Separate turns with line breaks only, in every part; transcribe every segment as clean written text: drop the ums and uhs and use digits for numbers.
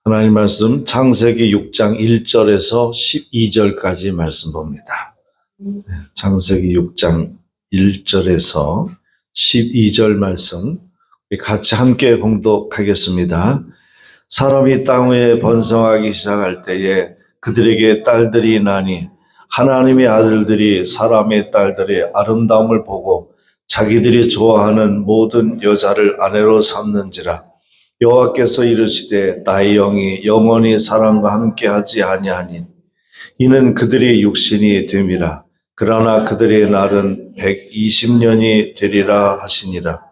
하나님 말씀 창세기 6장 1절에서 12절까지 말씀 봅니다. 창세기 6장 1절에서 12절 말씀 같이 함께 봉독하겠습니다. 사람이 땅 위에 번성하기 시작할 때에 그들에게 딸들이 나니 하나님의 아들들이 사람의 딸들의 아름다움을 보고 자기들이 좋아하는 모든 여자를 아내로 삼는지라. 여호와께서 이르시되 나의 영이 영원히 사람과 함께하지 아니하니 이는 그들의 육신이 됨이라. 그러나 그들의 날은 120년이 되리라 하시니라.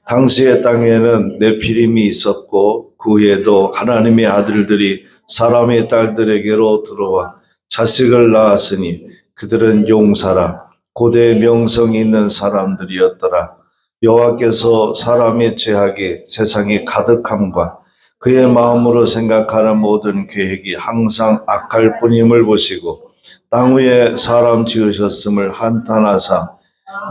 당시의 땅에는 네피림이 있었고 그 후에도 하나님의 아들들이 사람의 딸들에게로 들어와 자식을 낳았으니 그들은 용사라 고대 명성이 있는 사람들이었더라. 여호와께서 사람의 죄악이 세상에 가득함과 그의 마음으로 생각하는 모든 계획이 항상 악할 뿐임을 보시고 땅 위에 사람 지으셨음을 한탄하사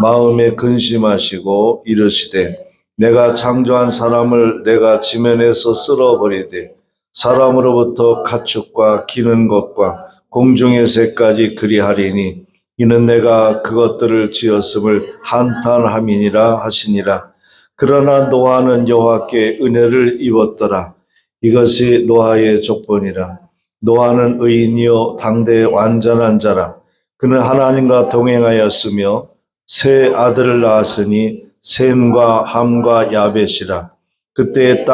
마음에 근심하시고 이르시되 내가 창조한 사람을 내가 지면에서 쓸어버리되 사람으로부터 가축과 기는 것과 공중의 새까지 그리하리니 이는 내가 그것들을 지었음을 한탄함이니라 하시니라. 그러나 노아는 여호와께 은혜를 입었더라. 이것이 노아의 족본이라. 노아는 의인이요 당대의 완전한 자라. 그는 하나님과 동행하였으며 세 아들을 낳았으니 셈과 함과 야벳이라. 그때의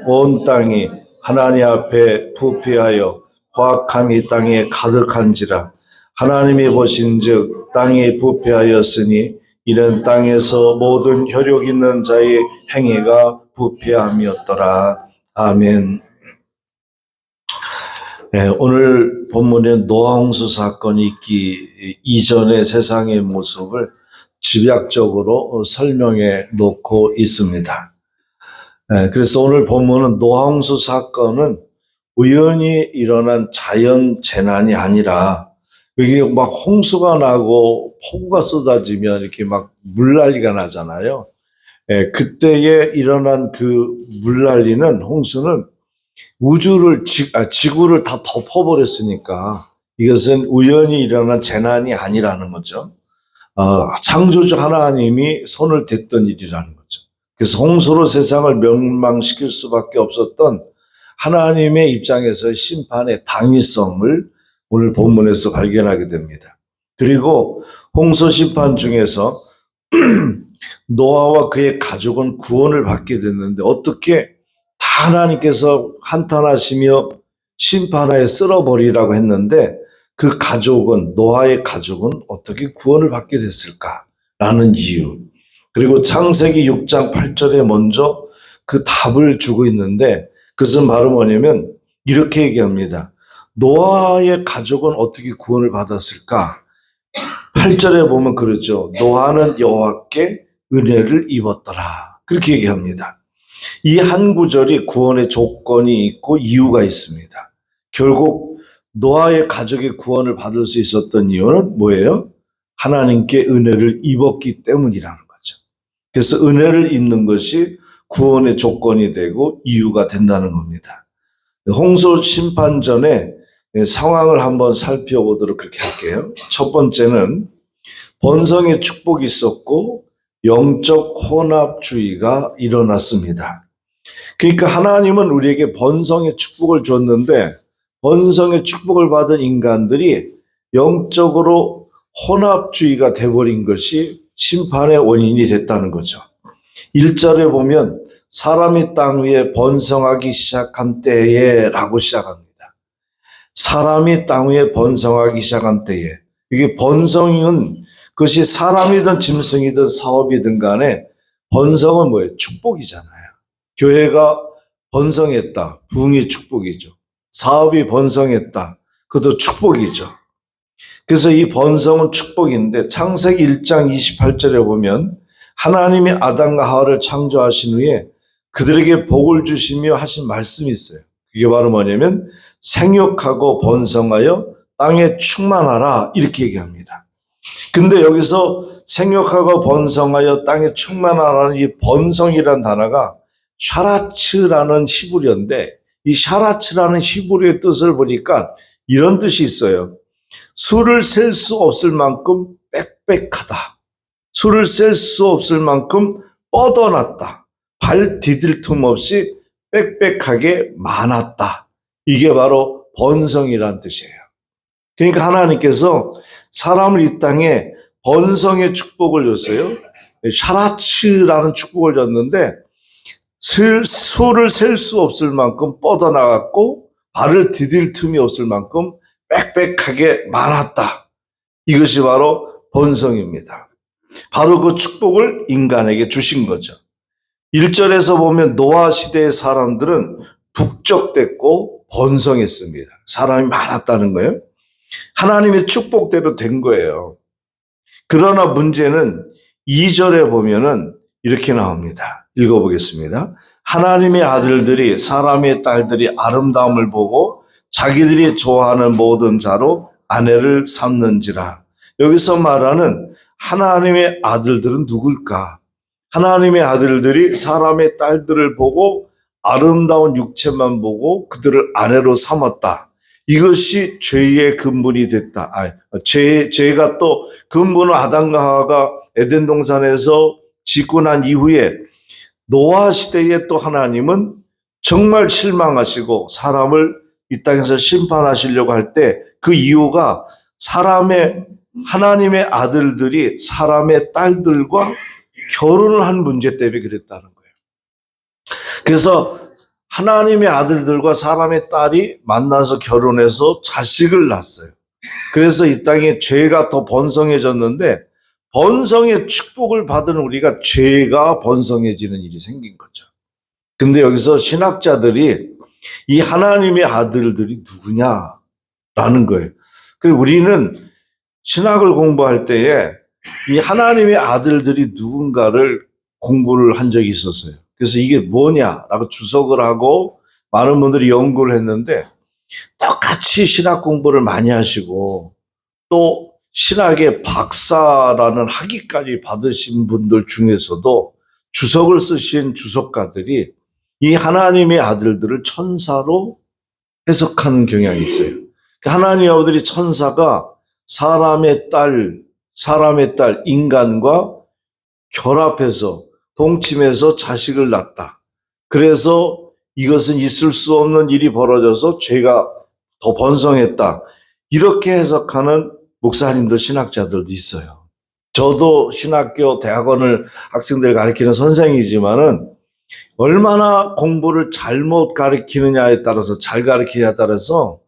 온 땅이 하나님 앞에 부패하여 화학함이 땅에 가득한지라. 하나님이 보신즉 땅이 부패하였으니 이는 땅에서 모든 혈육 있는 자의 행위가 부패함이었더라. 아멘. 네, 오늘 본문에 노아 홍수 사건이 있기 이전의 세상의 모습을 집약적으로 설명해 놓고 있습니다. 네, 그래서 오늘 본문은 노아 홍수 사건은 우연히 일어난 자연 재난이 아니라 여기 막 홍수가 나고 폭우가 쏟아지면 이렇게 막 물난리가 나잖아요. 예, 그때에 일어난 그 물난리는 홍수는 지구를 다 덮어버렸으니까 이것은 우연히 일어난 재난이 아니라는 거죠. 창조주 하나님이 손을 댔던 일이라는 거죠. 그래서 홍수로 세상을 멸망시킬 수밖에 없었던 하나님의 입장에서 심판의 당위성을 오늘 본문에서 발견하게 됩니다. 그리고 홍수 심판 중에서 노아와 그의 가족은 구원을 받게 됐는데 어떻게 다 하나님께서 한탄하시며 심판하에 쓸어버리라고 했는데 그 가족은 노아의 가족은 어떻게 구원을 받게 됐을까라는 이유, 그리고 창세기 6장 8절에 먼저 그 답을 주고 있는데 그것은 바로 뭐냐면 이렇게 얘기합니다. 노아의 가족은 어떻게 구원을 받았을까? 8절에 보면 그러죠. 노아는 여호와께 은혜를 입었더라. 그렇게 얘기합니다. 이 한 구절이 구원의 조건이 있고 이유가 있습니다. 결국 노아의 가족의 구원을 받을 수 있었던 이유는 뭐예요? 하나님께 은혜를 입었기 때문이라는 거죠. 그래서 은혜를 입는 것이 구원의 조건이 되고 이유가 된다는 겁니다. 홍수 심판 전에 상황을 한번 살펴보도록 그렇게 할게요. 첫 번째는 번성의 축복이 있었고 영적 혼합주의가 일어났습니다. 그러니까 하나님은 우리에게 번성의 축복을 줬는데 번성의 축복을 받은 인간들이 영적으로 혼합주의가 돼버린 것이 심판의 원인이 됐다는 거죠. 1절에 보면 사람이 땅 위에 번성하기 시작한 때에 라고 시작합니다. 사람이 땅 위에 번성하기 시작한 때에, 이게 번성은 그것이 사람이든 짐승이든 사업이든 간에 번성은 뭐예요? 축복이잖아요. 교회가 번성했다. 부흥이 축복이죠. 사업이 번성했다. 그것도 축복이죠. 그래서 이 번성은 축복인데 창세기 1장 28절에 보면 하나님이 아담과 하와를 창조하신 후에 그들에게 복을 주시며 하신 말씀이 있어요. 그게 바로 뭐냐면 생육하고 번성하여 땅에 충만하라 이렇게 얘기합니다. 근데 여기서 생육하고 번성하여 땅에 충만하라는 이 번성이라는 단어가 샤라츠라는 히브리어인데 이 샤라츠라는 히브리의 뜻을 보니까 이런 뜻이 있어요. 수를 셀 수 없을 만큼 빽빽하다. 수를 셀 수 없을 만큼 뻗어났다. 발 디딜 틈 없이 빽빽하게 많았다. 이게 바로 번성이란 뜻이에요. 그러니까 하나님께서 사람을 이 땅에 번성의 축복을 줬어요. 샤라츠라는 축복을 줬는데 수를 셀 수 없을 만큼 뻗어나갔고 발을 디딜 틈이 없을 만큼 빽빽하게 많았다. 이것이 바로 번성입니다. 바로 그 축복을 인간에게 주신 거죠. 1절에서 보면 노아 시대의 사람들은 북적댔고 번성했습니다. 사람이 많았다는 거예요. 하나님의 축복대로 된 거예요. 그러나 문제는 2절에 보면은 이렇게 나옵니다. 읽어보겠습니다. 하나님의 아들들이 사람의 딸들이 아름다움을 보고 자기들이 좋아하는 모든 자로 아내를 삼는지라. 여기서 말하는 하나님의 아들들은 누굴까? 하나님의 아들들이 사람의 딸들을 보고 아름다운 육체만 보고 그들을 아내로 삼았다. 이것이 죄의 근본이 됐다. 죄가 또 근본은 아담과 하와가 에덴 동산에서 짓고 난 이후에 노아 시대에 또 하나님은 정말 실망하시고 사람을 이 땅에서 심판하시려고 할 때 그 이유가 하나님의 아들들이 사람의 딸들과 결혼을 한 문제 때문에 그랬다는 거예요. 그래서 하나님의 아들들과 사람의 딸이 만나서 결혼해서 자식을 낳았어요. 그래서 이 땅에 죄가 더 번성해졌는데 번성의 축복을 받은 우리가 죄가 번성해지는 일이 생긴 거죠. 근데 여기서 신학자들이 이 하나님의 아들들이 누구냐라는 거예요. 그리고 우리는 신학을 공부할 때에 이 하나님의 아들들이 누군가를 공부를 한 적이 있었어요. 그래서 이게 뭐냐라고 주석을 하고 많은 분들이 연구를 했는데 똑같이 신학 공부를 많이 하시고 또 신학의 박사라는 학위까지 받으신 분들 중에서도 주석을 쓰신 주석가들이 이 하나님의 아들들을 천사로 해석하는 경향이 있어요. 하나님의 아들이 천사가 사람의 딸 인간과 결합해서 동침해서 자식을 낳았다. 그래서 이것은 있을 수 없는 일이 벌어져서 죄가 더 번성했다. 이렇게 해석하는 목사님들, 신학자들도 있어요. 저도 신학교 대학원을 학생들 가르치는 선생이지만은 얼마나 공부를 잘못 가르치느냐에 따라서 잘 가르치냐에 따라서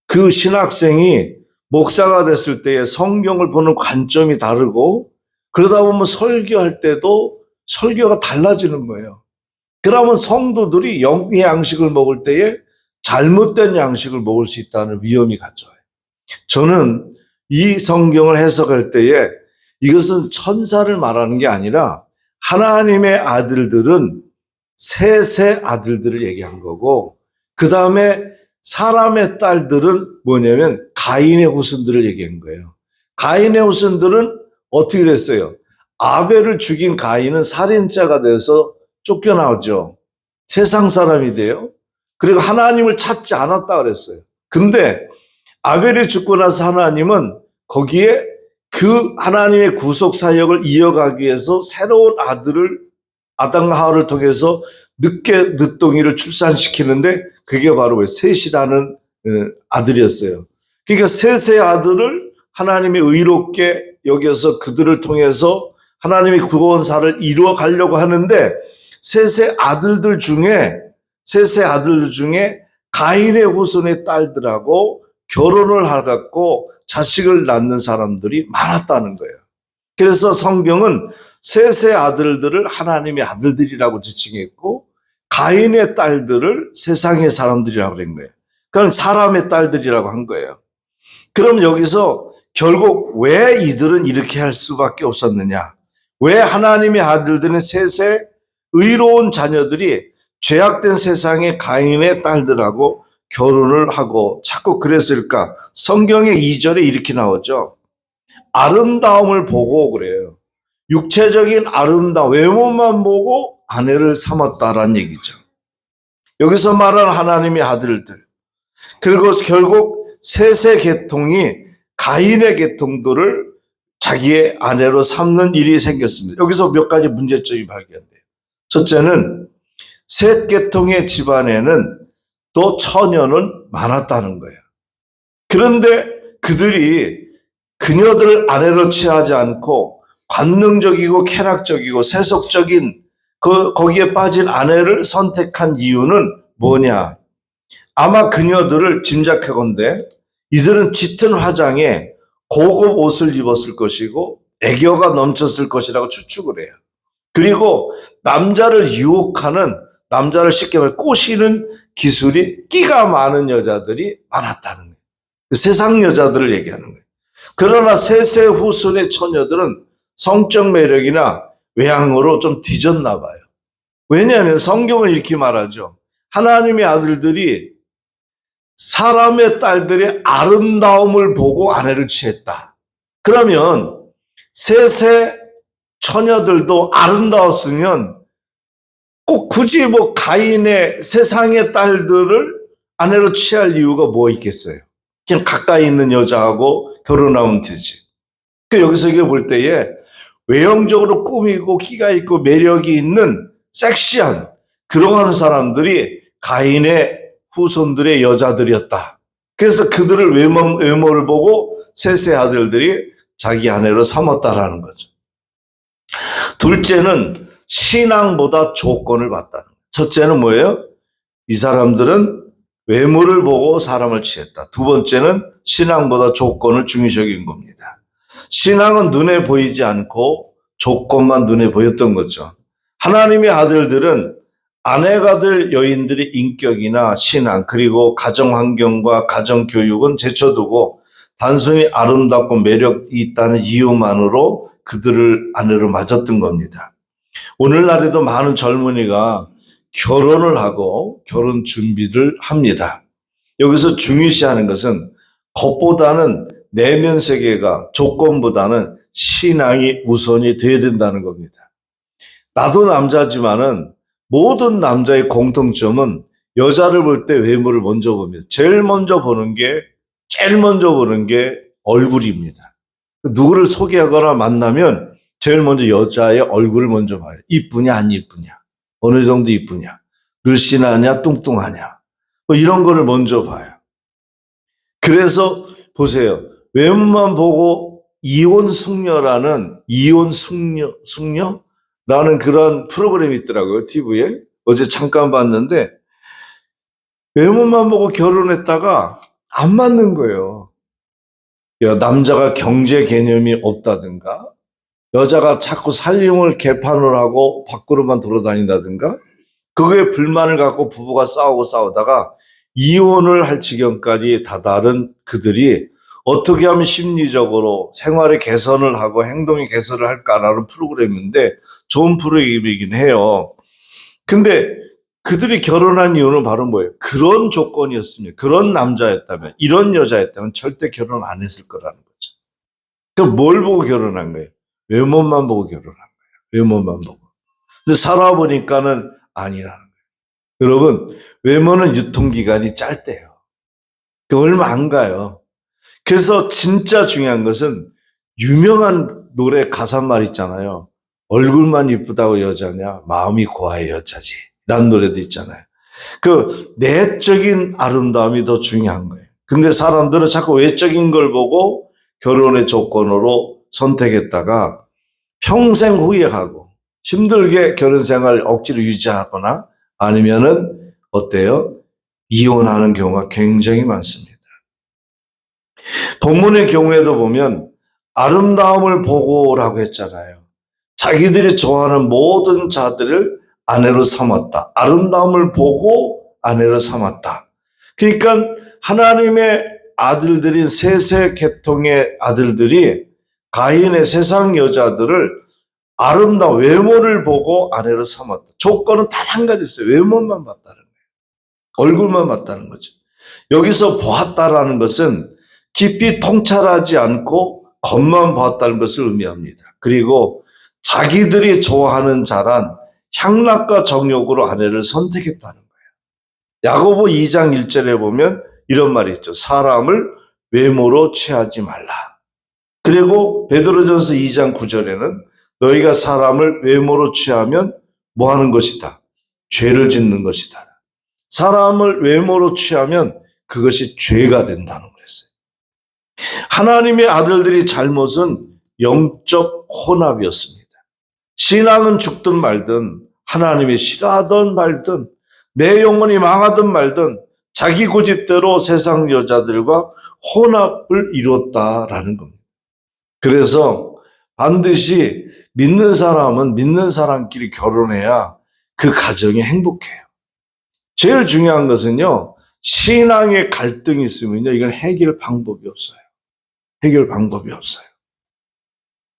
그 신학생이 목사가 됐을 때에 성경을 보는 관점이 다르고 그러다 보면 설교할 때도 설교가 달라지는 거예요. 그러면 성도들이 영의 양식을 먹을 때에 잘못된 양식을 먹을 수 있다는 위험이 가져와요. 저는 이 성경을 해석할 때에 이것은 천사를 말하는 게 아니라 하나님의 아들들은 셋의 아들들을 얘기한 거고 그 다음에 사람의 딸들은 뭐냐면 가인의 후손들을 얘기한 거예요. 가인의 후손들은 어떻게 됐어요? 아벨을 죽인 가인은 살인자가 돼서 쫓겨나오죠. 세상 사람이 돼요. 그리고 하나님을 찾지 않았다 그랬어요. 근데 아벨이 죽고 나서 하나님은 거기에 그 하나님의 구속 사역을 이어가기 위해서 새로운 아들을 아담과 하와를 통해서 늦둥이를 출산시키는데 그게 바로 셋이라는 아들이었어요. 그러니까 셋의 아들을 하나님이 의롭게 여겨서 그들을 통해서 하나님의 구원사를 이루어 가려고 하는데 셋의 아들들 중에 가인의 후손의 딸들하고 결혼을 하고 자식을 낳는 사람들이 많았다는 거예요. 그래서 성경은 셋의 아들들을 하나님의 아들들이라고 지칭했고 가인의 딸들을 세상의 사람들이라고 그런 거예요. 그건 사람의 딸들이라고 한 거예요. 그럼 여기서 결국 왜 이들은 이렇게 할 수밖에 없었느냐? 왜 하나님의 아들들은 셋의 의로운 자녀들이 죄악된 세상의 가인의 딸들하고 결혼을 하고 자꾸 그랬을까? 성경의 2절에 이렇게 나오죠. 아름다움을 보고 그래요. 육체적인 아름다움, 외모만 보고 아내를 삼았다라는 얘기죠. 여기서 말하는 하나님의 아들들. 그리고 결국 셋의 계통이 가인의 계통들을 자기의 아내로 삼는 일이 생겼습니다. 여기서 몇 가지 문제점이 발견돼요. 첫째는 셋 계통의 집안에는 또 처녀는 많았다는 거예요. 그런데 그들이 그녀들을 아내로 취하지 않고 관능적이고 쾌락적이고 세속적인 거기에 빠진 아내를 선택한 이유는 뭐냐? 아마 그녀들을 짐작하건대 이들은 짙은 화장에 고급 옷을 입었을 것이고 애교가 넘쳤을 것이라고 추측을 해요. 그리고 남자를 유혹하는, 남자를 쉽게 말해 꼬시는 기술이 끼가 많은 여자들이 많았다는 거예요. 세상 여자들을 얘기하는 거예요. 그러나 세세 후손의 처녀들은 성적 매력이나 외향으로 좀 뒤졌나 봐요. 왜냐하면 성경은 이렇게 말하죠. 하나님의 아들들이 사람의 딸들의 아름다움을 보고 아내를 취했다. 그러면 세세 처녀들도 아름다웠으면 꼭 굳이 가인의 세상의 딸들을 아내로 취할 이유가 뭐 있겠어요? 그냥 가까이 있는 여자하고 결혼하면 되지. 여기서 이게 볼 때에 외형적으로 꾸미고 끼가 있고 매력이 있는 섹시한 그런 사람들이 가인의 후손들의 여자들이었다. 그래서 그들을 외모를 보고 셋의 아들들이 자기 아내로 삼았다라는 거죠. 둘째는 신앙보다 조건을 봤다는 거예요. 첫째는 뭐예요? 이 사람들은 외모를 보고 사람을 취했다. 두 번째는 신앙보다 조건을 중요시 여긴 겁니다. 신앙은 눈에 보이지 않고 조건만 눈에 보였던 거죠. 하나님의 아들들은 아내가 될 여인들의 인격이나 신앙 그리고 가정 환경과 가정 교육은 제쳐두고 단순히 아름답고 매력이 있다는 이유만으로 그들을 아내로 맞았던 겁니다. 오늘날에도 많은 젊은이가 결혼을 하고 결혼 준비를 합니다. 여기서 중요시하는 것은 겉보다는 내면 세계가, 조건보다는 신앙이 우선이 돼야 된다는 겁니다. 나도 남자지만은 모든 남자의 공통점은 여자를 볼 때 외모를 먼저 봅니다. 제일 먼저 보는 게 얼굴입니다. 누구를 소개하거나 만나면 제일 먼저 여자의 얼굴을 먼저 봐요. 이쁘냐 안 이쁘냐, 어느 정도 이쁘냐, 늘씬하냐 뚱뚱하냐, 이런 거를 먼저 봐요. 그래서 보세요. 외모만 보고 이혼 숙녀라는 그런 프로그램이 있더라고요. TV에. 어제 잠깐 봤는데 외모만 보고 결혼했다가 안 맞는 거예요. 남자가 경제 개념이 없다든가, 여자가 자꾸 살림을 개판을 하고 밖으로만 돌아다닌다든가, 그거에 불만을 갖고 부부가 싸우다가 이혼을 할 지경까지 다다른 그들이 어떻게 하면 심리적으로 생활의 개선을 하고 행동의 개선을 할까라는 프로그램인데 좋은 프로그램이긴 해요. 근데 그들이 결혼한 이유는 바로 뭐예요? 그런 조건이었으면, 그런 남자였다면, 이런 여자였다면 절대 결혼 안 했을 거라는 거죠. 그럼 뭘 보고 결혼한 거예요? 외모만 보고 결혼한 거예요. 외모만 보고. 근데 살아보니까는 아니라는 거예요. 여러분, 외모는 유통기간이 짧대요. 얼마 안 가요. 그래서 진짜 중요한 것은 유명한 노래 가사말 있잖아요. 얼굴만 이쁘다고 여자냐, 마음이 고와야 여자지. 라는 노래도 있잖아요. 그 내적인 아름다움이 더 중요한 거예요. 근데 사람들은 자꾸 외적인 걸 보고 결혼의 조건으로 선택했다가 평생 후회하고 힘들게 결혼 생활을 억지로 유지하거나 아니면은 어때요? 이혼하는 경우가 굉장히 많습니다. 본문의 경우에도 보면 아름다움을 보고라고 했잖아요. 자기들이 좋아하는 모든 자들을 아내로 삼았다. 아름다움을 보고 아내로 삼았다. 그러니까 하나님의 아들들인 셋의 계통의 아들들이 가인의 세상 여자들을 아름다운 외모를 보고 아내로 삼았다. 조건은 단 한 가지 있어요. 외모만 봤다는 거예요. 얼굴만 봤다는 거죠. 여기서 보았다라는 것은 깊이 통찰하지 않고 겉만 보았다는 것을 의미합니다. 그리고 자기들이 좋아하는 자란 향락과 정욕으로 아내를 선택했다는 거예요. 야고보 2장 1절에 보면 이런 말이 있죠. 사람을 외모로 취하지 말라. 그리고 베드로전서 2장 9절에는 너희가 사람을 외모로 취하면 뭐 하는 것이다? 죄를 짓는 것이다. 사람을 외모로 취하면 그것이 죄가 된다는 거였어요. 하나님의 아들들이 잘못은 영적 혼합이었습니다. 신앙은 죽든 말든 하나님이 싫어하든 말든 내 영혼이 망하든 말든 자기 고집대로 세상 여자들과 혼합을 이뤘다라는 겁니다. 그래서 반드시 믿는 사람은 믿는 사람끼리 결혼해야 그 가정이 행복해요. 제일 중요한 것은요, 신앙의 갈등이 있으면요, 이건 해결 방법이 없어요. 해결 방법이 없어요.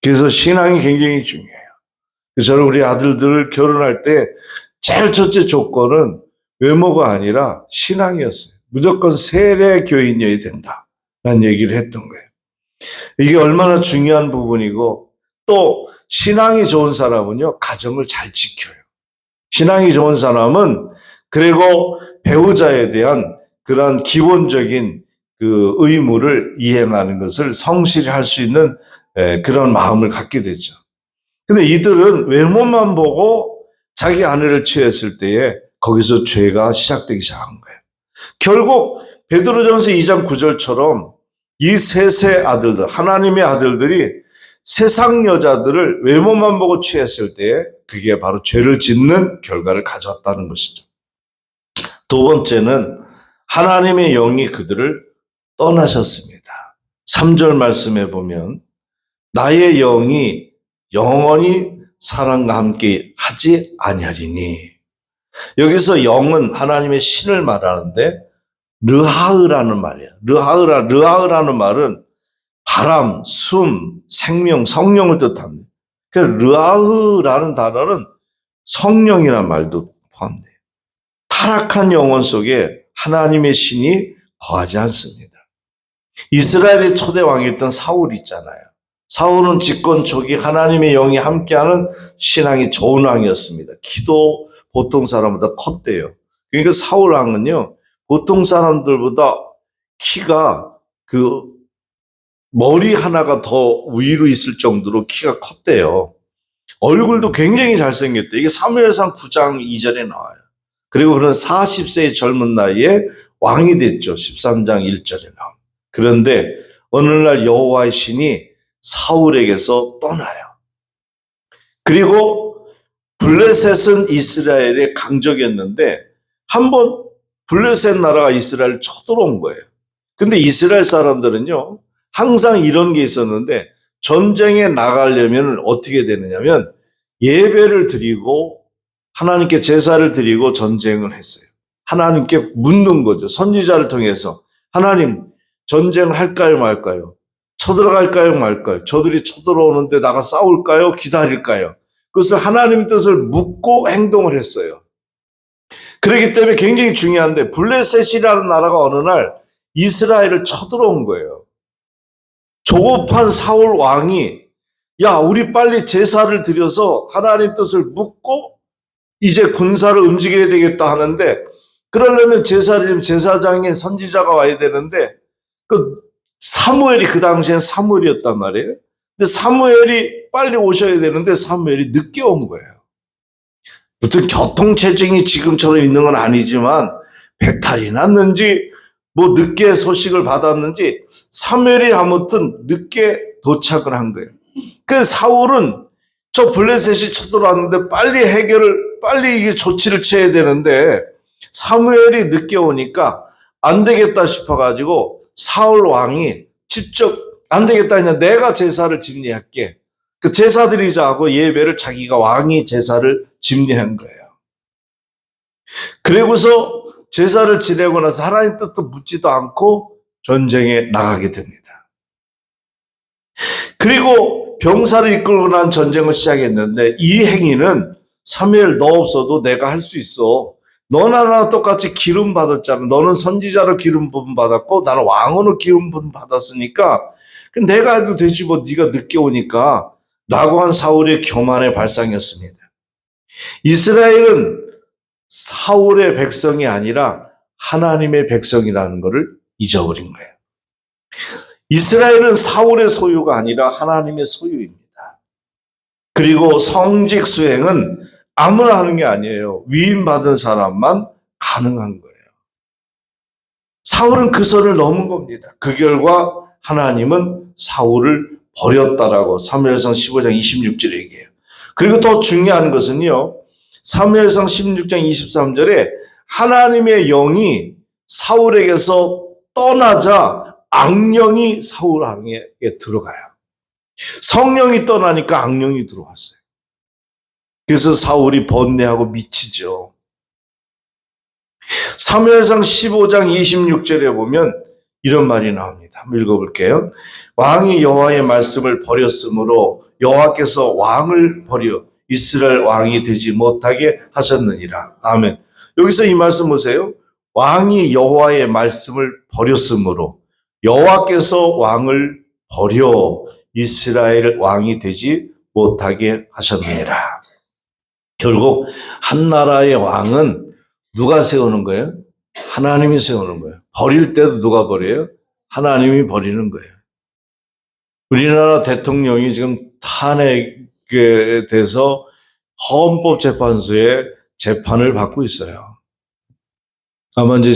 그래서 신앙이 굉장히 중요해요. 그래서 저는 우리 아들들을 결혼할 때 제일 첫째 조건은 외모가 아니라 신앙이었어요. 무조건 세례 교인이어야 된다라는 얘기를 했던 거예요. 이게 얼마나 중요한 부분이고, 또 신앙이 좋은 사람은요, 가정을 잘 지켜요. 신앙이 좋은 사람은 그리고 배우자에 대한 그런 기본적인 그 의무를 이행하는 것을 성실히 할 수 있는 그런 마음을 갖게 되죠. 근데 이들은 외모만 보고 자기 아내를 취했을 때에 거기서 죄가 시작되기 시작한 거예요. 결국 베드로전서 2장 9절처럼 이 셋의 아들들, 하나님의 아들들이 세상 여자들을 외모만 보고 취했을 때에 그게 바로 죄를 짓는 결과를 가져왔다는 것이죠. 두 번째는 하나님의 영이 그들을 떠나셨습니다. 3절 말씀에 보면 나의 영이 영원히 사람과 함께 하지 아니하리니, 여기서 영은 하나님의 신을 말하는데 르하으라는 말이에요. 르하으라는 말은 바람, 숨, 생명, 성령을 뜻합니다. 그래서 르하으라는 단어는 성령이라는 말도 포함돼요. 타락한 영혼 속에 하나님의 신이 거하지 않습니다. 이스라엘의 초대 왕이었던 사울 있잖아요. 사울은 집권 초기 하나님의 영이 함께하는 신앙이 좋은 왕이었습니다. 키도 보통 사람보다 컸대요. 그러니까 사울 왕은요, 보통 사람들보다 키가 그 머리 하나가 더 위로 있을 정도로 키가 컸대요. 얼굴도 굉장히 잘생겼대. 이게 사무엘상 9장 2절에 나와요. 그리고 그런 40세의 젊은 나이에 왕이 됐죠. 13장 1절에 나와요. 그런데 어느 날 여호와의 신이 사울에게서 떠나요. 그리고 블레셋은 이스라엘의 강적이었는데 한번 블레셋 나라가 이스라엘을 쳐들어온 거예요. 근데 이스라엘 사람들은요, 항상 이런 게 있었는데 전쟁에 나가려면 어떻게 되느냐면 예배를 드리고 하나님께 제사를 드리고 전쟁을 했어요. 하나님께 묻는 거죠. 선지자를 통해서 하나님, 전쟁을 할까요 말까요? 쳐들어갈까요 말까요? 저들이 쳐들어오는데 나가 싸울까요? 기다릴까요? 그것을 하나님 뜻을 묻고 행동을 했어요. 그렇기 때문에 굉장히 중요한데 블레셋이라는 나라가 어느 날 이스라엘을 쳐들어온 거예요. 조급한 사울 왕이 야, 우리 빨리 제사를 드려서 하나님 뜻을 묻고 이제 군사를 움직여야 되겠다 하는데, 그러려면 제사장인 선지자가 와야 되는데 그 사무엘이 그 당시엔 사무엘이었단 말이에요. 근데 사무엘이 빨리 오셔야 되는데 사무엘이 늦게 온 거예요. 무슨 교통체증이 지금처럼 있는 건 아니지만 배탈이 났는지 뭐 늦게 소식을 받았는지 사무엘이 아무튼 늦게 도착을 한 거예요. 그 사울은 저 블레셋이 쳐들어왔는데 빨리 이게 조치를 취해야 되는데 사무엘이 늦게 오니까 안 되겠다 싶어가지고 사울 왕이 직접 안 되겠다 그냥 내가 제사를 집례할게. 그 제사 드리자 하고 예배를 자기가 왕이 제사를 집례한 거예요. 그리고서 제사를 지내고 나서 하나님 뜻도 묻지도 않고 전쟁에 나가게 됩니다. 그리고 병사를 이끌고 난 전쟁을 시작했는데 이 행위는 사무엘 너 없어도 내가 할 수 있어. 너나 나나 똑같이 기름 받았잖아. 너는 선지자로 기름 부음 받았고 나는 왕으로 기름 부음 받았으니까 내가 해도 되지 뭐 네가 늦게 오니까 라고 한 사울의 교만의 발상이었습니다. 이스라엘은 사울의 백성이 아니라 하나님의 백성이라는 것을 잊어버린 거예요. 이스라엘은 사울의 소유가 아니라 하나님의 소유입니다. 그리고 성직 수행은 아무나 하는 게 아니에요. 위임받은 사람만 가능한 거예요. 사울은 그 선을 넘은 겁니다. 그 결과 하나님은 사울을 버렸다라고 사무엘상 15장 26절에 얘기해요. 그리고 더 중요한 것은요. 사무엘상 16장 23절에 하나님의 영이 사울에게서 떠나자 악령이 사울 왕에게 들어가요. 성령이 떠나니까 악령이 들어왔어요. 그래서 사울이 번뇌하고 미치죠. 사무엘상 15장 26절에 보면 이런 말이 나옵니다. 한번 읽어볼게요. 왕이 여호와의 말씀을 버렸으므로 여호와께서 왕을 버려 이스라엘 왕이 되지 못하게 하셨느니라. 아멘. 여기서 이 말씀 보세요. 왕이 여호와의 말씀을 버렸으므로 여호와께서 왕을 버려 이스라엘 왕이 되지 못하게 하셨느니라. 결국 한 나라의 왕은 누가 세우는 거예요? 하나님이 세우는 거예요. 버릴 때도 누가 버려요? 하나님이 버리는 거예요. 우리나라 대통령이 지금 탄핵에 대해서 헌법재판소에 재판을 받고 있어요. 아마 이제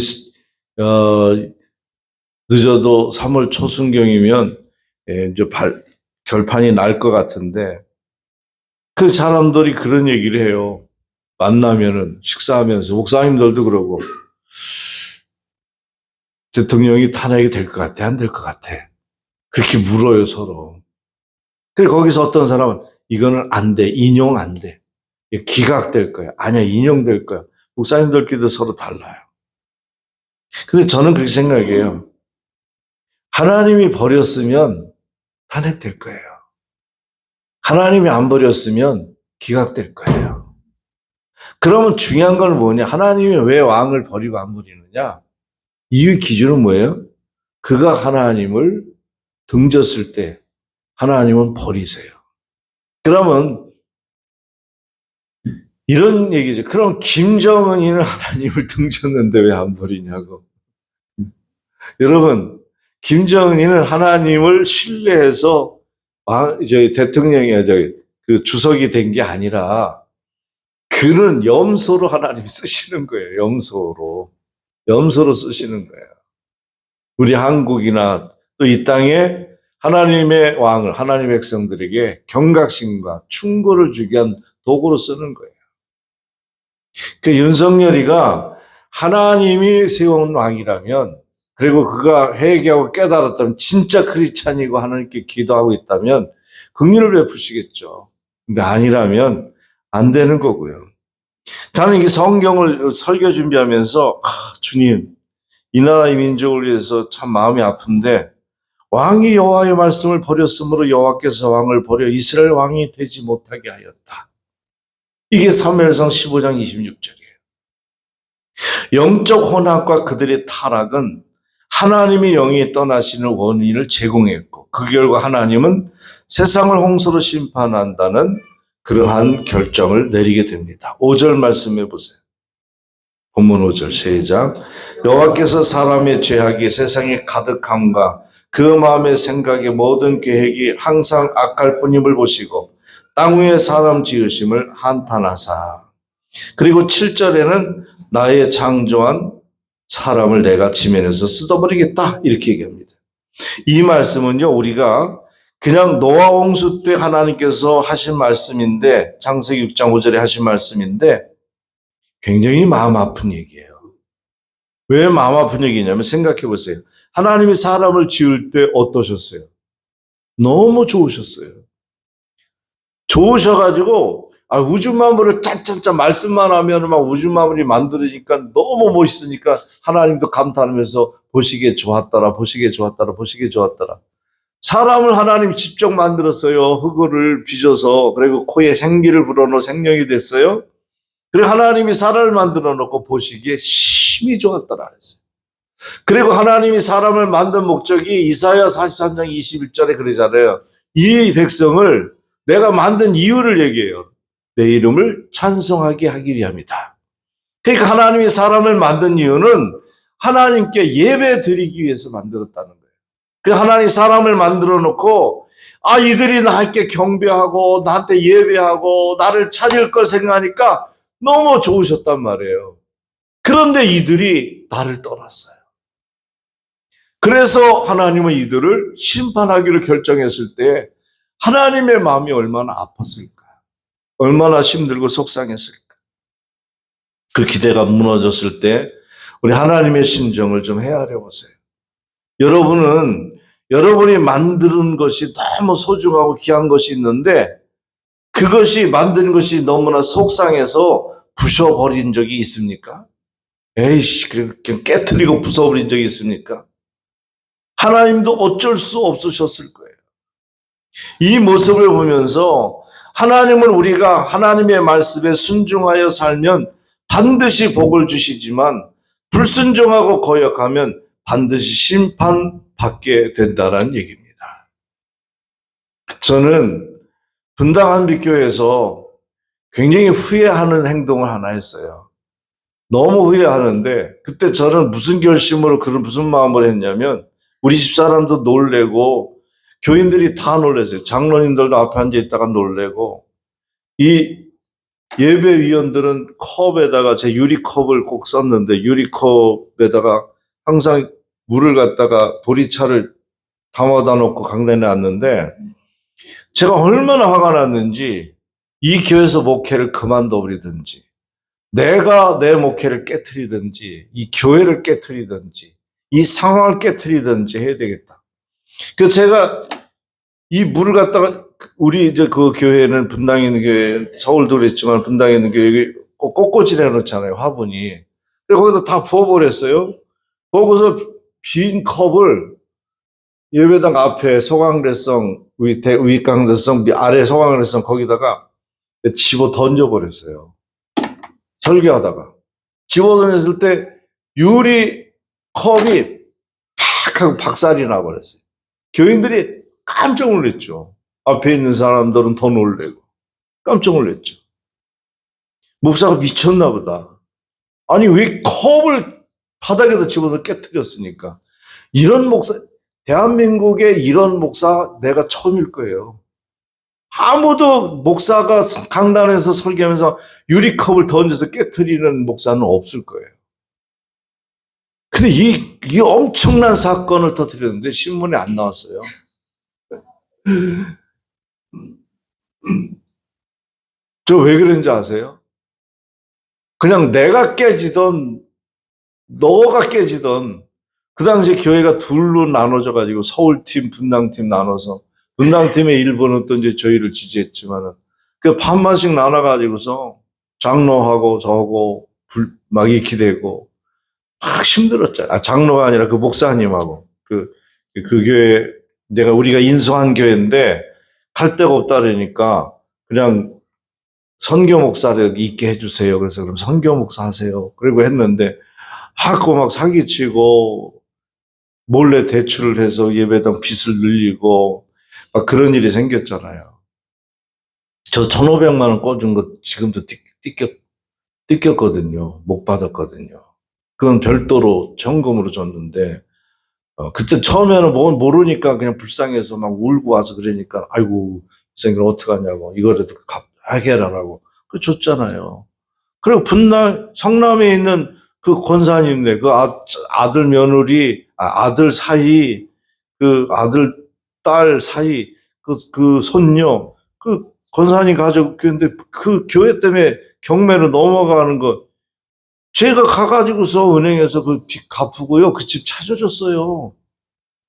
늦어도 3월 초순경이면 이제 결판이 날 것 같은데 그 사람들이 그런 얘기를 해요. 만나면은 식사하면서 목사님들도 그러고 대통령이 탄핵이 될 것 같아, 안 될 것 같아. 그렇게 물어요, 서로. 그리고 거기서 어떤 사람은 이거는 안 돼, 인용 안 돼. 기각될 거야. 아니야, 인용될 거야. 목사님들끼리도 서로 달라요. 근데 저는 그렇게 생각해요. 하나님이 버렸으면 탄핵될 거예요. 하나님이 안 버렸으면 기각될 거예요. 그러면 중요한 건 뭐냐? 하나님이 왜 왕을 버리고 안 버리느냐? 이유 기준은 뭐예요? 그가 하나님을 등졌을 때 하나님은 버리세요. 그러면 이런 얘기죠. 그럼 김정은이는 하나님을 등졌는데 왜 안 버리냐고. 여러분, 김정은이는 하나님을 신뢰해서 대통령이 그 주석이 된 게 아니라 그는 염소로 하나님 쓰시는 거예요. 염소로 쓰시는 거예요. 우리 한국이나 또 이 땅에 하나님의 왕을, 하나님의 백성들에게 경각심과 충고를 주기 위한 도구로 쓰는 거예요. 그 윤석열이가 하나님이 세운 왕이라면, 그리고 그가 회개하고 깨달았다면, 진짜 크리스찬이고 하나님께 기도하고 있다면 긍휼을 베푸시겠죠. 근데 아니라면 안 되는 거고요. 저는 이 성경을 설교 준비하면서 주님, 이 나라의 민족을 위해서 참 마음이 아픈데 왕이 여호와의 말씀을 버렸으므로 여호와께서 왕을 버려 이스라엘 왕이 되지 못하게 하였다. 이게 사무엘상 15장 26절이에요. 영적 혼합과 그들의 타락은 하나님의 영이 떠나시는 원인을 제공했고 그 결과 하나님은 세상을 홍수로 심판한다는 그러한 결정을 내리게 됩니다. 5절 말씀해 보세요. 본문 5절 시작. 여호와께서 사람의 죄악이 세상에 가득함과 그 마음의 생각의 모든 계획이 항상 악할 뿐임을 보시고 땅 위에 사람 지으심을 한탄하사. 그리고 7절에는 나의 창조한 사람을 내가 지면에서 쓸어버리겠다 이렇게 얘기합니다. 이 말씀은요, 우리가 그냥 노아 홍수 때 하나님께서 하신 말씀인데, 창세기 6장 5절에 하신 말씀인데 굉장히 마음 아픈 얘기예요. 왜 마음 아픈 얘기냐면 생각해 보세요. 하나님이 사람을 지을 때 어떠셨어요? 너무 좋으셨어요. 좋으셔가지고 우주만물을 짠짠짠 말씀만 하면 막 우주만물이 만들어지니까 너무 멋있으니까 하나님도 감탄하면서 보시기에 좋았더라, 보시기에 좋았더라, 보시기에 좋았더라. 사람을 하나님이 직접 만들었어요. 흙을 빚어서. 그리고 코에 생기를 불어넣어 생명이 됐어요. 그리고 하나님이 사람을 만들어 놓고 보시기에 심히 좋았더라 그랬어요. 그리고 하나님이 사람을 만든 목적이 이사야 43장 21절에 그러잖아요. 이 백성을 내가 만든 이유를 얘기해요. 내 이름을 찬송하게 하기 위함이다. 그러니까 하나님이 사람을 만든 이유는 하나님께 예배 드리기 위해서 만들었다는 거예요. 그 하나님 사람을 만들어 놓고 이들이 나에게 경배하고 나한테 예배하고 나를 찾을 걸 생각하니까 너무 좋으셨단 말이에요. 그런데 이들이 나를 떠났어요. 그래서 하나님은 이들을 심판하기로 결정했을 때 하나님의 마음이 얼마나 아팠을까? 얼마나 힘들고 속상했을까? 그 기대가 무너졌을 때 우리 하나님의 심정을 좀 헤아려 보세요. 여러분이 만드는 것이 너무 소중하고 귀한 것이 있는데 그것이 만든 것이 너무나 속상해서 부숴버린 적이 있습니까? 에이씨, 그냥 깨트리고 부숴버린 적이 있습니까? 하나님도 어쩔 수 없으셨을 거예요. 이 모습을 보면서 하나님은 우리가 하나님의 말씀에 순종하여 살면 반드시 복을 주시지만 불순종하고 거역하면 반드시 심판받게 된다는 얘기입니다. 저는 분당 한빛교회에서 굉장히 후회하는 행동을 하나 했어요. 너무 후회하는데 그때 저는 무슨 결심으로 무슨 마음으로 했냐면 우리 집사람도 놀래고 교인들이 다 놀랐어요. 장로님들도 앞에 앉아 있다가 놀래고 이 예배위원들은 컵에다가 제 유리컵을 꼭 썼는데 유리컵에다가 항상 물을 갖다가 보리차를 담아다 놓고 강단에 놨는데 제가 얼마나 화가 났는지 이 교회에서 목회를 그만둬 버리든지 내가 내 목회를 깨트리든지 이 교회를 깨트리든지 이 상황을 깨트리든지 해야 되겠다. 그래서 제가 이 물을 갖다가 우리 이제 그 교회는 분당에 있는 교회 서울도 그랬지만 분당에 있는 교회 꼭 꽃꽂이를 해놓잖아요. 화분이. 그래서 거기다 다 부어버렸어요. 거기서 빈 컵을 예배당 앞에 소강대성 위강대성 아래 소강대성 거기다가 집어 던져버렸어요. 설교하다가 집어 던졌을 때 유리 컵이 팍 하고 박살이 나버렸어요. 교인들이 깜짝 놀랐죠. 앞에 있는 사람들은 더 놀래고 깜짝 놀랐죠. 목사가 미쳤나 보다. 아니 왜 컵을 바닥에다 집어서 깨트렸으니까. 이런 목사, 대한민국에 이런 목사 내가 처음일 거예요. 아무도 목사가 강단에서 설교하면서 유리컵을 던져서 깨트리는 목사는 없을 거예요. 근데 이 엄청난 사건을 터뜨렸는데 신문에 안 나왔어요. 저 왜 그런지 아세요? 그냥 내가 깨지던 너가 깨지던 그 당시에 교회가 둘로 나눠져가지고 서울팀, 분당팀 나눠서 분당팀의 일부는 또 이제 저희를 지지했지만은 그 반반씩 나눠가지고서 장로하고 저하고 막 이렇게 되고 막 힘들었잖아요. 장로가 아니라 그 목사님하고 그 교회 우리가 인수한 교회인데 갈 데가 없다 그러니까 그냥 선교 목사를 있게 해주세요. 그래서 그럼 선교 목사 하세요. 그리고 했는데 하고 막 사기치고 몰래 대출을 해서 예배당 빚을 늘리고 막 그런 일이 생겼잖아요. 저 1,500만 원 꿔준 거 지금도 띠꼈거든요. 못 받았거든요. 그건 별도로 현금으로 줬는데 그때 처음에는 뭐 모르니까 그냥 불쌍해서 막 울고 와서 그러니까 아이고 선생님 어떡하냐고 이거라도 해결하라고 그 줬잖아요. 그리고 성남에 있는 그 권사님네 그 아들 며느리 아들 사이 그 아들 딸 사이 그 손녀 그 권사님 가족 근데 그 교회 때문에 경매로 넘어가는 거 제가 가가지고서 은행에서 그 빚 갚고요 그 집 찾아줬어요.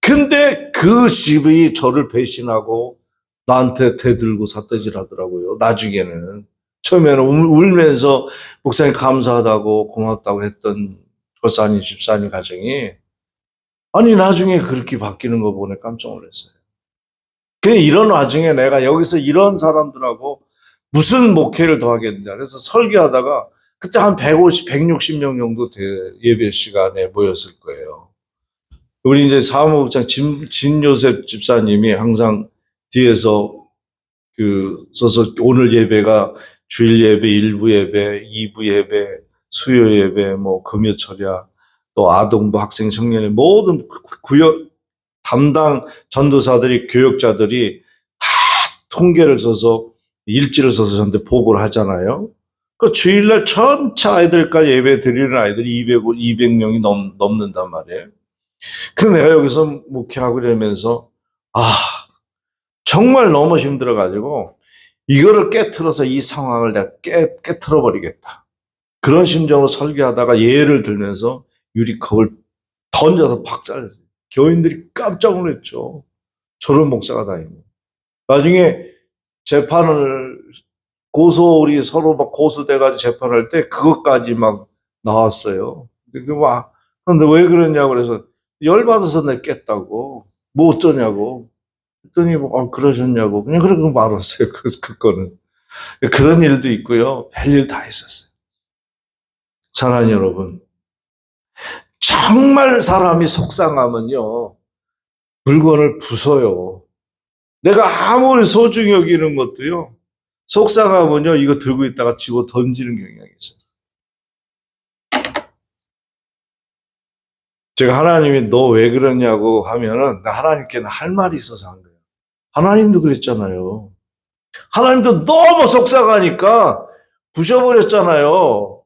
근데 그 집이 저를 배신하고 나한테 대들고 삿대질 하더라고요. 나중에는. 처음에는 울면서 목사님 감사하다고 고맙다고 했던 권사님, 집사님 가정이 아니 나중에 그렇게 바뀌는 거 보니 깜짝 놀랐어요. 이런 와중에 내가 여기서 이런 사람들하고 무슨 목회를 더 하겠냐. 그래서 설교하다가 그때 한 150, 160명 정도 예배 시간에 모였을 거예요. 우리 이제 사무국장 진요셉 집사님이 항상 뒤에서 서서 오늘 예배가 주일 예배, 일부 예배, 2부 예배, 수요 예배, 뭐 금요 철야 또 아동부, 학생, 청년의 모든 구역 담당 전도사들이, 교역자들이 다 통계를 써서 일지를 써서 저한테 보고를 하잖아요. 그 주일날 전체 아이들까지 예배 드리는 아이들이 200명이 넘는단 말이에요. 그래서 내가 여기서 목회하고 이러면서 정말 너무 힘들어가지고 이거를 깨트려서 이 상황을 내가 깨트려 버리겠다. 그런 심정으로 설교하다가 예를 들면서 유리컵을 던져서 박살냈어요. 교인들이 깜짝 놀랐죠. 저런 목사가 다 있네. 나중에 재판을 우리 서로 막 고소돼가지고 재판할 때 그것까지 막 나왔어요. 근데 왜 그러냐고 그래서 열받아서 내가 깼다고. 뭐 어쩌냐고. 했더니 그러셨냐고. 그냥 그렇게 말았어요. 그거는. 그런 일도 있고요. 별일 다 있었어요. 사랑하는 여러분. 정말 사람이 속상하면요. 물건을 부숴요. 내가 아무리 소중히 여기는 것도요. 속상하면요. 이거 들고 있다가 집어 던지는 경향이 있어요. 제가 하나님이 너 왜 그러냐고 하면은 하나님께는 할 말이 있어서 한 거예요. 하나님도 그랬잖아요. 하나님도 너무 속상하니까 부셔버렸잖아요.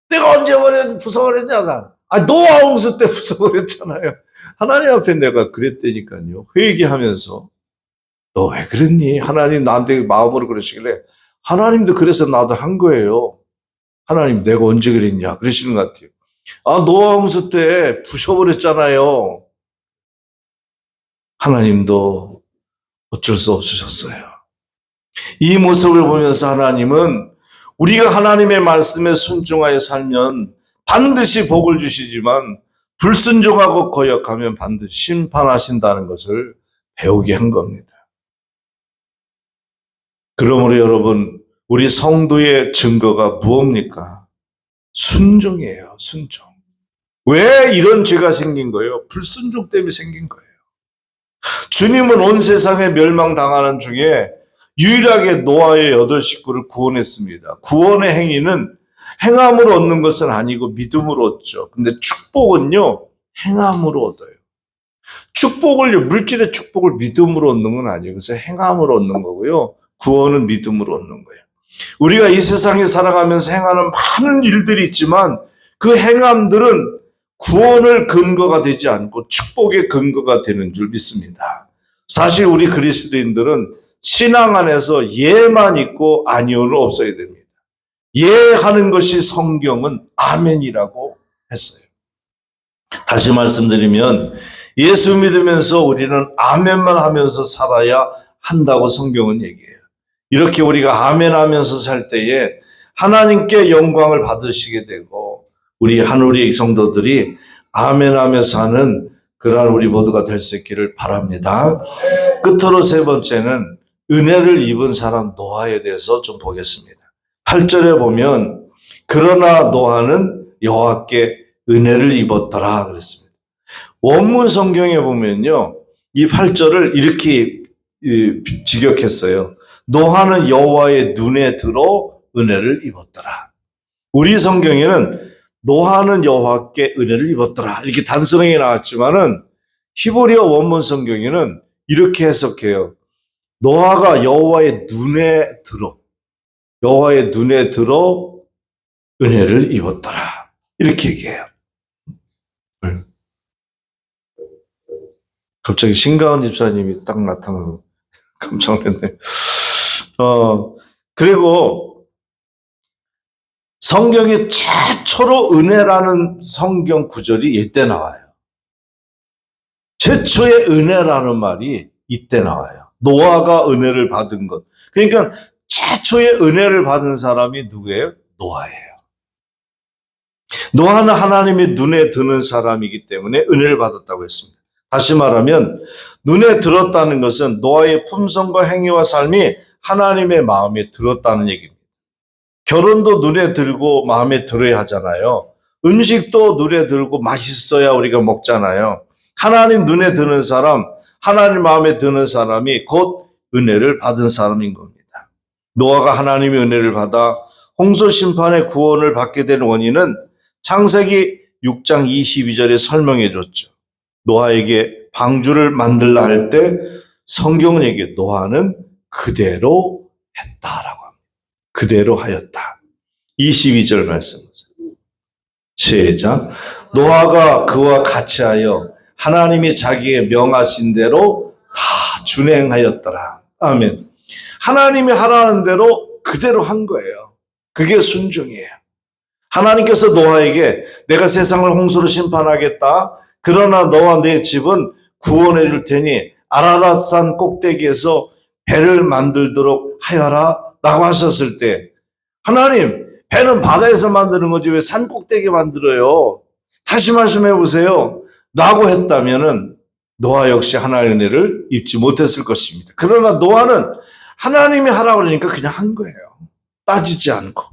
내가 언제 부숴버렸냐, 난. 노아 홍수 때 부숴버렸잖아요. 하나님 앞에 내가 그랬다니까요. 회개하면서. 너 왜 그랬니? 하나님 나한테 마음으로 그러시길래 하나님도 그래서 나도 한 거예요. 하나님 내가 언제 그랬냐? 그러시는 것 같아요. 노아 홍수 때 부셔버렸잖아요. 하나님도 어쩔 수 없으셨어요. 이 모습을 보면서 하나님은 우리가 하나님의 말씀에 순종하여 살면 반드시 복을 주시지만 불순종하고 거역하면 반드시 심판하신다는 것을 배우게 한 겁니다. 그러므로 여러분, 우리 성도의 증거가 무엇입니까? 순종이에요, 순종. 왜 이런 죄가 생긴 거예요? 불순종 때문에 생긴 거예요. 주님은 온 세상에 멸망당하는 중에 유일하게 노아의 8식구를 구원했습니다. 구원의 행위는 행함으로 얻는 것은 아니고 믿음으로 얻죠. 근데 축복은요, 행함으로 얻어요. 물질의 축복을 믿음으로 얻는 건 아니에요. 그래서 행함으로 얻는 거고요. 구원은 믿음으로 얻는 거예요. 우리가 이 세상에 살아가면서 행하는 많은 일들이 있지만 그 행함들은 구원을 근거가 되지 않고 축복의 근거가 되는 줄 믿습니다. 사실 우리 그리스도인들은 신앙 안에서 예만 있고 아니오는 없어야 됩니다. 예하는 것이 성경은 아멘이라고 했어요. 다시 말씀드리면 예수 믿으면서 우리는 아멘만 하면서 살아야 한다고 성경은 얘기해요. 이렇게 우리가 아멘하면서 살 때에 하나님께 영광을 받으시게 되고 우리 하늘의 성도들이 아멘하며 사는 그러한 우리 모두가 될 수 있기를 바랍니다. 끝으로 세 번째는 은혜를 입은 사람 노아에 대해서 좀 보겠습니다. 8절에 보면 그러나 노아는 여호와께 은혜를 입었더라 그랬습니다. 원문 성경에 보면요. 이 8절을 이렇게 직역했어요. 노아는 여호와의 눈에 들어 은혜를 입었더라. 우리 성경에는 노아는 여호와께 은혜를 입었더라. 이렇게 단순하게 나왔지만은 히브리어 원문 성경에는 이렇게 해석해요. 노아가 여호와의 눈에 들어 은혜를 입었더라. 이렇게 얘기해요. 갑자기 신가은 집사님이 딱 나타나고 깜짝 놀랐네. 그리고 성경에 최초로 은혜라는 성경 구절이 이때 나와요. 최초의 은혜라는 말이 이때 나와요. 노아가 은혜를 받은 것. 그러니까 최초의 은혜를 받은 사람이 누구예요? 노아예요. 노아는 하나님의 눈에 드는 사람이기 때문에 은혜를 받았다고 했습니다. 다시 말하면 눈에 들었다는 것은 노아의 품성과 행위와 삶이 하나님의 마음에 들었다는 얘기입니다. 결혼도 눈에 들고 마음에 들어야 하잖아요. 음식도 눈에 들고 맛있어야 우리가 먹잖아요. 하나님 눈에 드는 사람, 하나님 마음에 드는 사람이 곧 은혜를 받은 사람인 겁니다. 노아가 하나님의 은혜를 받아 홍수 심판의 구원을 받게 된 원인은 창세기 6장 22절에 설명해 줬죠. 노아에게 방주를 만들라 할 때 성경은 얘기해 노아는 그대로 했다라고 합니다. 그대로 하였다. 22절 말씀이세요. 시작. 노아가 그와 같이 하여 하나님이 자기의 명하신 대로 다 준행하였더라. 아멘. 하나님이 하라는 대로 그대로 한 거예요. 그게 순종이에요. 하나님께서 노아에게 내가 세상을 홍수로 심판하겠다. 그러나 너와 내 집은 구원해 줄 테니 아라랏산 꼭대기에서 배를 만들도록 하여라 라고 하셨을 때 하나님 배는 바다에서 만드는 거지 왜 산 꼭대기 만들어요? 다시 말씀해 보세요. 라고 했다면은 노아 역시 하나님의 은혜를 입지 못했을 것입니다. 그러나 노아는 하나님이 하라고 그러니까 그냥 한 거예요. 따지지 않고.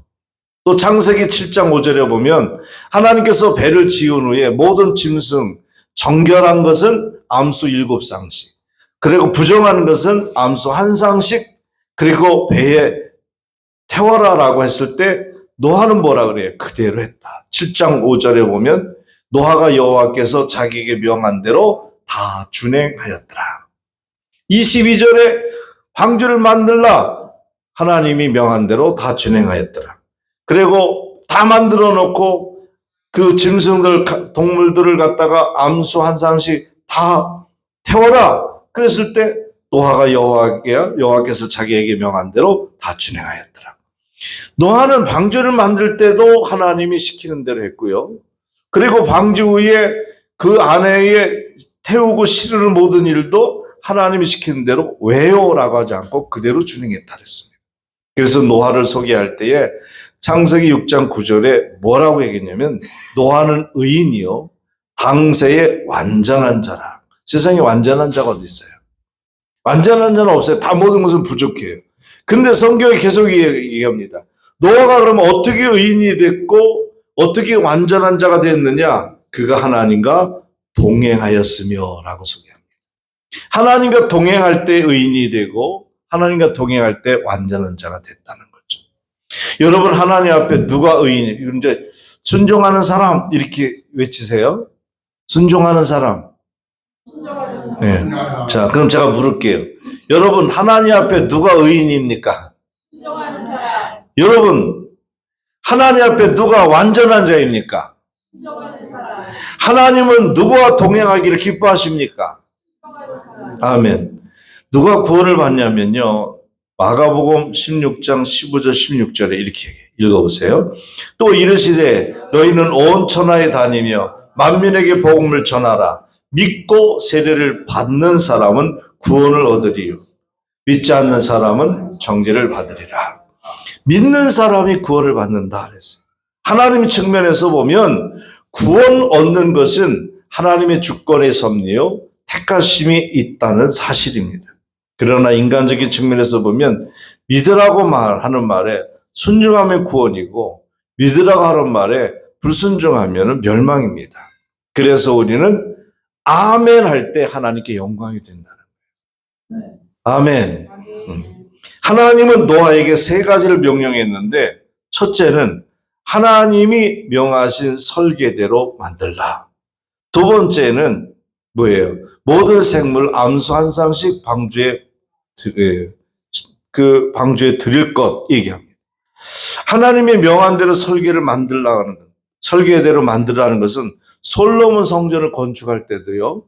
또 창세기 7장 5절에 보면 하나님께서 배를 지은 후에 모든 짐승 정결한 것은 암수 7쌍씩 그리고 부정한 것은 암수 1쌍씩 그리고 배에 태워라라고 했을 때 노아는 뭐라 그래요? 그대로 했다. 7장 5절에 보면 노아가 여호와께서 자기에게 명한 대로 다 준행하였더라. 22절에 방주를 만들라 하나님이 명한 대로 다 준행하였더라. 그리고 다 만들어 놓고 그 짐승들 동물들을 갖다가 암수 1쌍씩 다 태워라. 그랬을 때 노아가 여호와께서 자기에게 명한 대로 다 준행하였더라. 노아는 방주를 만들 때도 하나님이 시키는 대로 했고요. 그리고 방주 위에 그 안에 태우고 실으는 모든 일도 하나님이 시키는 대로 왜요라고 하지 않고 그대로 준행했다 그랬습니다. 그래서 노아를 소개할 때에 창세기 6장 9절에 뭐라고 얘기했냐면 노아는 의인이요 당세의 완전한 자라. 세상에 완전한 자가 어디 있어요? 완전한 자는 없어요. 다 모든 것은 부족해요. 근데 성경이 계속 얘기합니다. 노아가 그러면 어떻게 의인이 됐고 어떻게 완전한 자가 됐느냐? 그가 하나님과 동행하였으며 라고 소개합니다. 하나님과 동행할 때 의인이 되고 하나님과 동행할 때 완전한 자가 됐다는 거죠. 여러분 하나님 앞에 누가 의인이 이제 순종하는 사람 이렇게 외치세요. 순종하는 사람. 네. 자, 그럼 제가 물을게요. 여러분 하나님 앞에 누가 의인입니까? 순종하는 사람. 여러분 하나님 앞에 누가 완전한 자입니까? 순종하는 사람. 하나님은 누구와 동행하기를 기뻐하십니까? 순종하는 사람. 아멘. 누가 구원을 받냐면요. 마가복음 16장 15절 16절에 이렇게 읽어보세요. 또 이르시되 너희는 온 천하에 다니며 만민에게 복음을 전하라. 믿고 세례를 받는 사람은 구원을 얻으리요. 믿지 않는 사람은 정죄를 받으리라. 믿는 사람이 구원을 받는다 그랬어요. 하나님의 측면에서 보면 구원 얻는 것은 하나님의 주권의 섭리요. 택하심이 있다는 사실입니다. 그러나 인간적인 측면에서 보면 믿으라고 하는 말에 순종하면 구원이고 믿으라고 하는 말에 불순종하면 멸망입니다. 그래서 우리는 아멘 할 때 하나님께 영광이 된다는 거예요. 아멘. 하나님은 노아에게 3가지를 명령했는데 첫째는 하나님이 명하신 설계대로 만들라. 두 번째는 뭐예요? 모든 생물 암수 1쌍씩 방주에 드릴 것 얘기합니다. 하나님의 명한 대로 설계를 만들라는 것, 설계대로 만들라는 것은 솔로몬 성전을 건축할 때도요.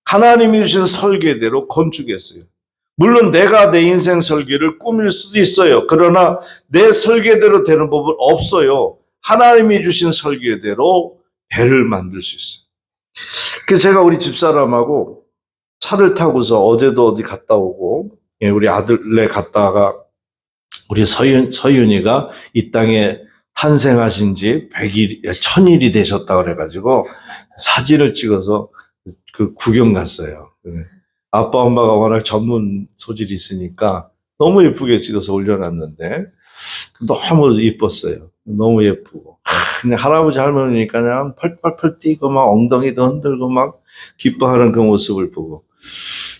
하나님이 주신 설계대로 건축했어요. 물론 내가 내 인생 설계를 꾸밀 수도 있어요. 그러나 내 설계대로 되는 법은 없어요. 하나님이 주신 설계대로 배를 만들 수 있어요. 그래서 제가 우리 집사람하고 차를 타고서 어제도 어디 갔다 오고 우리 아들네 갔다가 우리 서윤이가 이 땅에 탄생하신 지 1000일이 되셨다 그래가지고 사진을 찍어서 그 구경 갔어요. 아빠 엄마가 워낙 전문 소질이 있으니까 너무 예쁘게 찍어서 올려놨는데 너무 예뻤어요. 너무 예쁘고 그냥 할아버지 할머니니까 그냥 펄펄펄 뛰고 막 엉덩이도 흔들고 막 기뻐하는 그 모습을 보고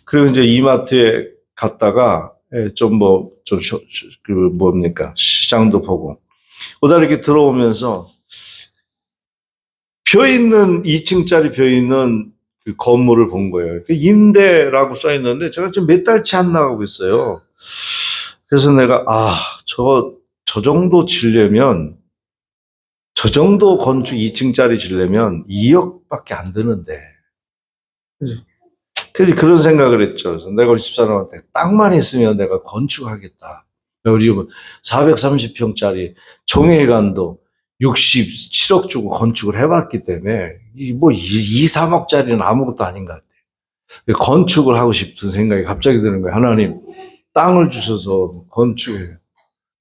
그리고 이제 이마트에 갔다가 시장도 보고 오다 이렇게 들어오면서 비어있는 2층짜리 비어있는 그 건물을 본 거예요. 그 임대라고 써 있는데 제가 지금 몇 달치 안 나가고 있어요. 그래서 내가 저 정도 지려면 저 정도 건축 2층짜리 지려면 2억밖에 안 드는데. 그래서 그런 생각을 했죠. 그래서 내가 우리 집사람한테 땅만 있으면 내가 건축하겠다. 우리 집은 430평짜리 종회관도 67억 주고 건축을 해봤기 때문에 뭐 2, 3억짜리는 아무것도 아닌 것 같아요. 건축을 하고 싶은 생각이 갑자기 드는 거예요. 하나님 땅을 주셔서 건축해요.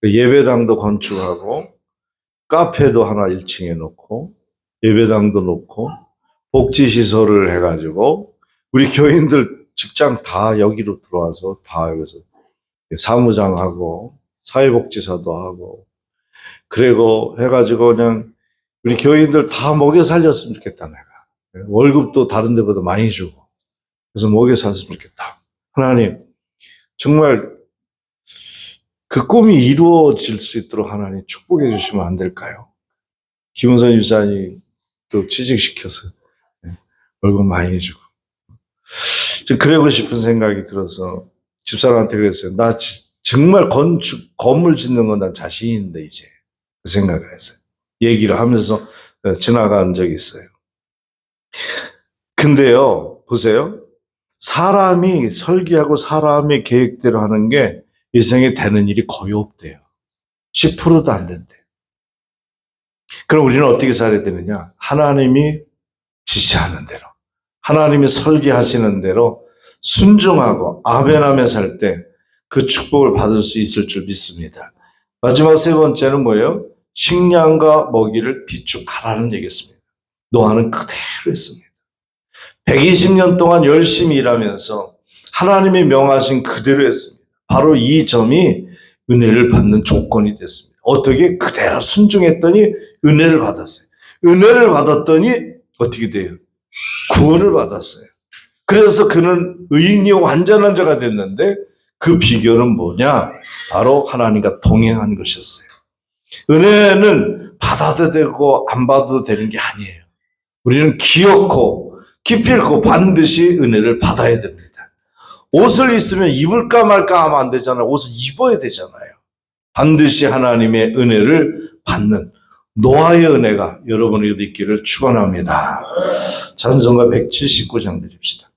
예배당도 건축하고 카페도 하나 1층에 놓고 예배당도 놓고 복지시설을 해가지고 우리 교인들 직장 다 여기로 들어와서 다 여기서 사무장하고 사회복지사도 하고 그리고 해가지고 그냥 우리 교인들 다 먹여 살렸으면 좋겠다 내가. 월급도 다른 데보다 많이 주고 그래서 먹여 살았으면 좋겠다. 하나님 정말 그 꿈이 이루어질 수 있도록 하나님 축복해 주시면 안 될까요? 김은선 집사님 또 취직시켜서 월급 많이 주고 그러고 싶은 생각이 들어서 집사람한테 그랬어요. 나 정말 건물 짓는 건 난 자신 있는데 이제 그 생각을 했어요. 얘기를 하면서 지나간 적이 있어요. 근데요, 보세요. 사람이 설계하고 사람의 계획대로 하는 게 인생에 되는 일이 거의 없대요. 10%도 안 된대요. 그럼 우리는 어떻게 살아야 되느냐? 하나님이 지시하는 대로, 하나님이 설계하시는 대로 순종하고 아멘하며 살 때 그 축복을 받을 수 있을 줄 믿습니다. 마지막 세 번째는 뭐예요? 식량과 먹이를 비축하라는 얘기였습니다. 노아는 그대로 했습니다. 120년 동안 열심히 일하면서 하나님이 명하신 그대로 했습니다. 바로 이 점이 은혜를 받는 조건이 됐습니다. 어떻게? 그대로 순종했더니 은혜를 받았어요. 은혜를 받았더니 어떻게 돼요? 구원을 받았어요. 그래서 그는 의인이 완전한 자가 됐는데 그 비결은 뭐냐? 바로 하나님과 동행한 것이었어요. 은혜는 받아도 되고 안 받아도 되는 게 아니에요. 우리는 기어코 깊이 있고 반드시 은혜를 받아야 됩니다. 옷을 입으면 입을까 말까 하면 안 되잖아요. 옷을 입어야 되잖아요. 반드시 하나님의 은혜를 받는 노아의 은혜가 여러분에게도 있기를 축원합니다. 찬송가 179장 드립시다.